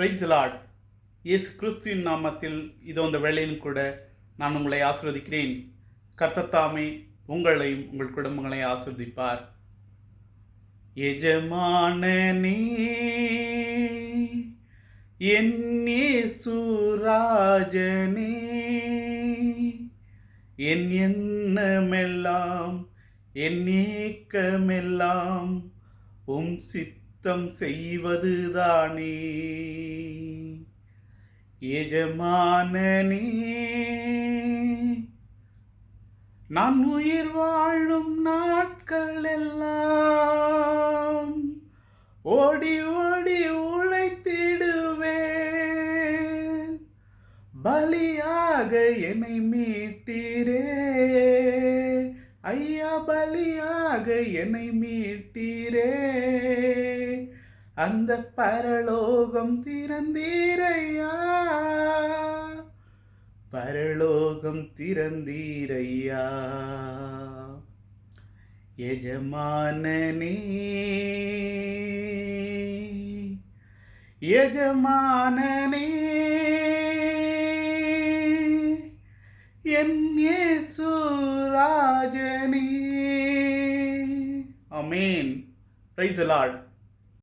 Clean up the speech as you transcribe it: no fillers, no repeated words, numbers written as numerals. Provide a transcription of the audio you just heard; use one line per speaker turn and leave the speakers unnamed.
Price the Lord. இயேசு கிறிஸ்துவின் நாமத்தில் இதோ இந்த வேளையிலும் கூட நான் உங்களை ஆசீர்வதிக்கிறேன். கர்த்தர் தாமே உங்களையும் உங்கள் குடும்பங்களை ஆசீர்வதிப்பார். எஜமானனே என் இயேசு ராஜனே, என் எண்ணமெல்லாம் என் ஏக்கமெல்லாம் உம் சித்தம் செய்வதுதானே. எஜமானனே, நான் உயிர் வாழும் நாட்கள் எல்லாம் ஓடி ஓடி உழைத்திடுவேன். பலியாக என்னை மீட்டீரே ஐயா, பலியாக என்னை மீட்டீரே. அந்த பரலோகம் திறந்தீரையா, பரலோகம் திறந்தீரையா. எஜமானனே, எஜமானனே, என் இயேசு ராஜனே. ஆமென். Praise the Lord.